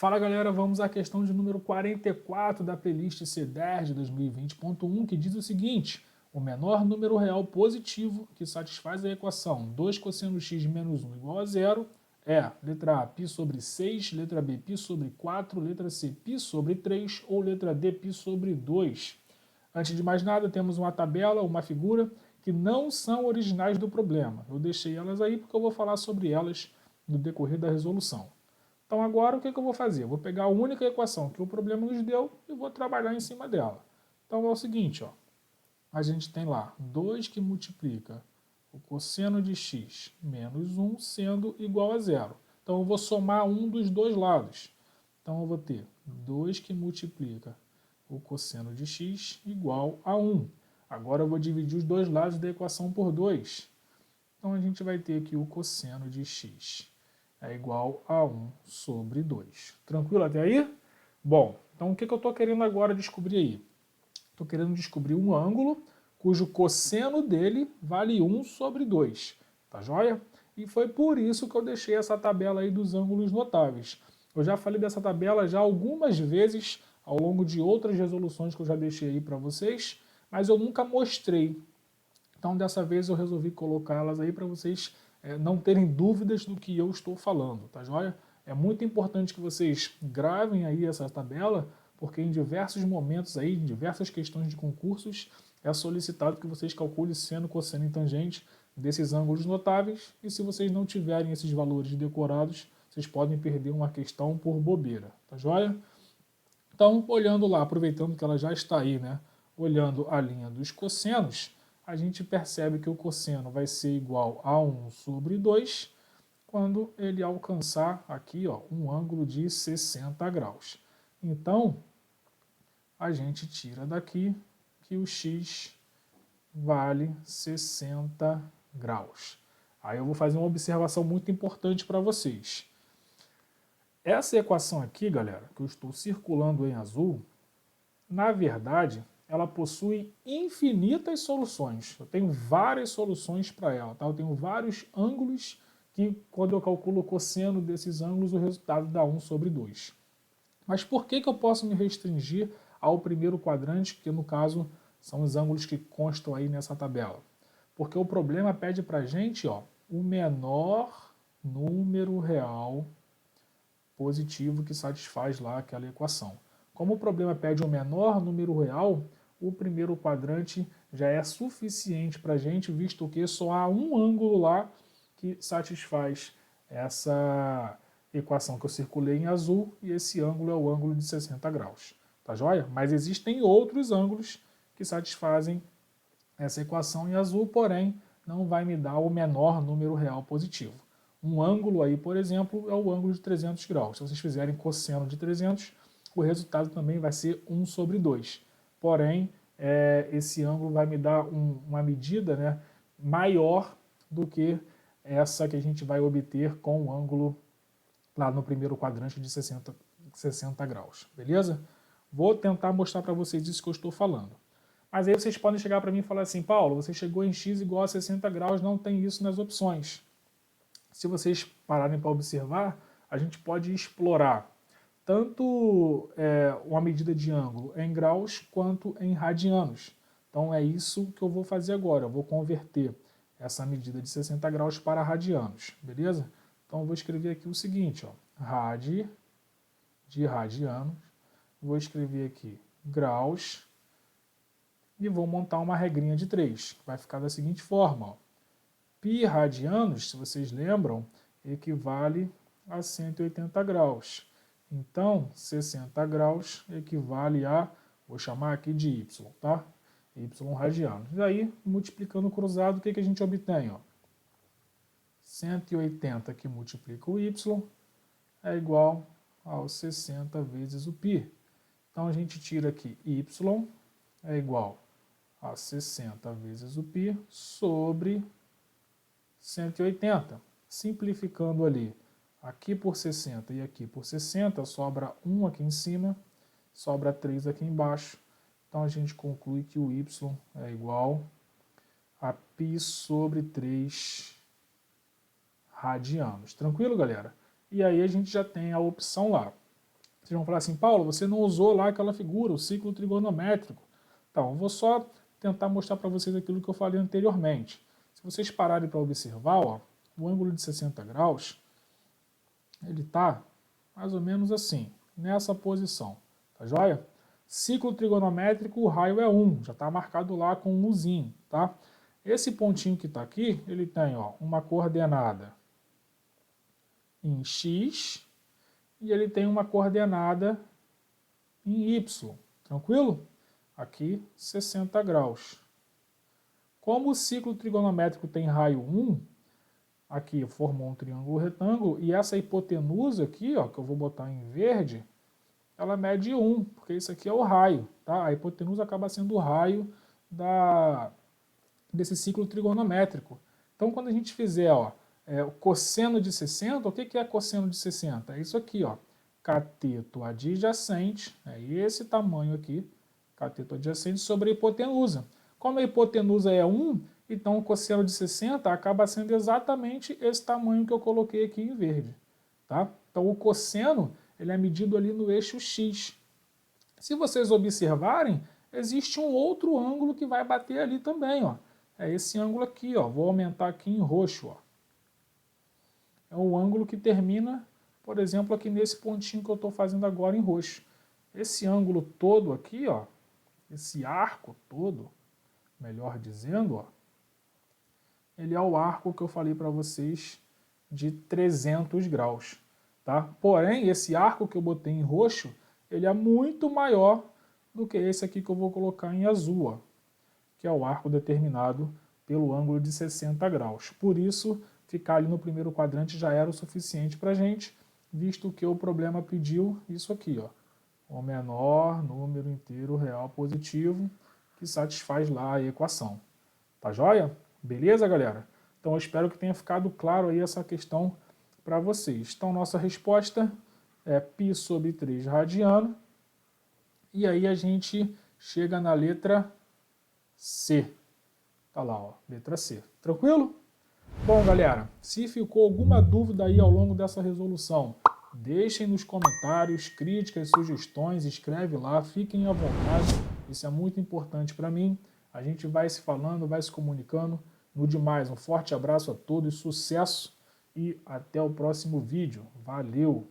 Fala galera, vamos à questão de número 44 da playlist C10 de 2020.1, que diz o seguinte: o menor número real positivo que satisfaz a equação 2 cosseno x menos 1 igual a zero é letra A, π sobre 6, letra B, π sobre 4, letra C, π sobre 3 ou letra D, π sobre 2. Antes de mais nada, temos uma tabela, uma figura que não são originais do problema. Eu deixei elas aí porque eu vou falar sobre elas no decorrer da resolução. Então agora o que eu vou fazer? Eu vou pegar a única equação que o problema nos deu e vou trabalhar em cima dela. Então é o seguinte, ó, a gente tem lá 2 que multiplica o cosseno de x menos 1 sendo igual a zero. Então eu vou somar um dos dois lados. Então eu vou ter 2 que multiplica o cosseno de x igual a 1. Agora eu vou dividir os dois lados da equação por 2. Então a gente vai ter que o cosseno de x é igual a 1 sobre 2. Tranquilo até aí? Bom, então o que eu estou querendo agora descobrir aí? Estou querendo descobrir um ângulo cujo cosseno dele vale 1 sobre 2. Tá joia? E foi por isso que eu deixei essa tabela aí dos ângulos notáveis. Eu já falei dessa tabela já algumas vezes ao longo de outras resoluções que eu já deixei aí para vocês, mas eu nunca mostrei. Então dessa vez eu resolvi colocá-las aí para vocês não terem dúvidas do que eu estou falando, tá joia? É muito importante que vocês gravem aí essa tabela, porque em diversos momentos aí, em diversas questões de concursos, é solicitado que vocês calculem seno, cosseno e tangente desses ângulos notáveis, e se vocês não tiverem esses valores decorados, vocês podem perder uma questão por bobeira, tá joia? Então, olhando lá, aproveitando que ela já está aí, né, olhando a linha dos cossenos, a gente percebe que o cosseno vai ser igual a 1 sobre 2 quando ele alcançar aqui, ó, um ângulo de 60 graus. Então, a gente tira daqui que o x vale 60 graus. Aí eu vou fazer uma observação muito importante para vocês. Essa equação aqui, galera, que eu estou circulando em azul, na verdade, ela possui infinitas soluções. Eu tenho várias soluções para ela, tá? Eu tenho vários ângulos que, quando eu calculo o cosseno desses ângulos, o resultado dá 1 sobre 2. Mas por que eu posso me restringir ao primeiro quadrante, que no caso são os ângulos que constam aí nessa tabela? Porque o problema pede para a gente, ó, o menor número real positivo que satisfaz lá aquela equação. Como o problema pede o menor número real, o primeiro quadrante já é suficiente para a gente, visto que só há um ângulo lá que satisfaz essa equação que eu circulei em azul, e esse ângulo é o ângulo de 60 graus. Tá joia? Mas existem outros ângulos que satisfazem essa equação em azul, porém não vai me dar o menor número real positivo. Um ângulo aí, por exemplo, é o ângulo de 300 graus. Se vocês fizerem cosseno de 300, o resultado também vai ser 1 sobre 2. Porém, esse ângulo vai me dar uma medida, né, maior do que essa que a gente vai obter com o ângulo lá no primeiro quadrante de 60 graus. Beleza? Vou tentar mostrar para vocês isso que eu estou falando. Mas aí vocês podem chegar para mim e falar assim: Paulo, você chegou em x igual a 60 graus, não tem isso nas opções. Se vocês pararem para observar, a gente pode explorar tanto uma medida de ângulo em graus quanto em radianos. Então é isso que eu vou fazer agora. Eu vou converter essa medida de 60 graus para radianos, beleza? Então eu vou escrever aqui o seguinte, ó, rad de radianos, vou escrever aqui graus e vou montar uma regrinha de 3, que vai ficar da seguinte forma, ó. Π radianos, se vocês lembram, equivale a 180 graus. Então, 60 graus equivale a, vou chamar aqui de y, tá? Y radianos. E aí, multiplicando o cruzado, o que a gente obtém? Ó? 180 que multiplica o y é igual aos 60 vezes o π. Então, a gente tira aqui y é igual a 60 vezes o π sobre 180. Simplificando ali, aqui por 60 e aqui por 60, sobra 1 aqui em cima, sobra 3 aqui embaixo. Então a gente conclui que o y é igual a π sobre 3 radianos. Tranquilo, galera? E aí a gente já tem a opção lá. Vocês vão falar assim, Paulo, você não usou lá aquela figura, o ciclo trigonométrico. Então, eu vou só tentar mostrar para vocês aquilo que eu falei anteriormente. Se vocês pararem para observar, ó, o ângulo de 60 graus, ele está mais ou menos assim, nessa posição, tá joia? Ciclo trigonométrico, o raio é 1, já está marcado lá com um Uzinho, tá? Esse pontinho que está aqui, ele tem ó, uma coordenada em x e ele tem uma coordenada em y, tranquilo? Aqui 60 graus. Como o ciclo trigonométrico tem raio 1, aqui formou um triângulo retângulo, e essa hipotenusa aqui, ó, que eu vou botar em verde, ela mede 1, porque isso aqui é o raio, tá? A hipotenusa acaba sendo o raio desse ciclo trigonométrico. Então, quando a gente fizer ó, o cosseno de 60, o que é cosseno de 60? É isso aqui, ó, cateto adjacente, é esse tamanho aqui, cateto adjacente sobre a hipotenusa. Como a hipotenusa é 1, então o cosseno de 60 acaba sendo exatamente esse tamanho que eu coloquei aqui em verde. Tá? Então o cosseno ele é medido ali no eixo x. Se vocês observarem, existe um outro ângulo que vai bater ali também. Ó. É esse ângulo aqui, ó. Vou aumentar aqui em roxo. Ó. É o ângulo que termina, por exemplo, aqui nesse pontinho que eu estou fazendo agora em roxo. Esse ângulo todo aqui, ó, esse arco todo, melhor dizendo, ó, ele é o arco que eu falei para vocês de 300 graus. Tá? Porém, esse arco que eu botei em roxo, ele é muito maior do que esse aqui que eu vou colocar em azul, ó, que é o arco determinado pelo ângulo de 60 graus. Por isso, ficar ali no primeiro quadrante já era o suficiente para a gente, visto que o problema pediu isso aqui, ó, o menor número inteiro real positivo, que satisfaz lá a equação. Tá joia? Beleza, galera? Então eu espero que tenha ficado claro aí essa questão para vocês. Então nossa resposta é π sobre 3 radiano. E aí a gente chega na letra C. Tá lá, ó, letra C. Tranquilo? Bom, galera, se ficou alguma dúvida aí ao longo dessa resolução, deixem nos comentários, críticas, sugestões, escreve lá, fiquem à vontade. Isso é muito importante para mim. A gente vai se falando, vai se comunicando. No demais, um forte abraço a todos, sucesso e até o próximo vídeo. Valeu!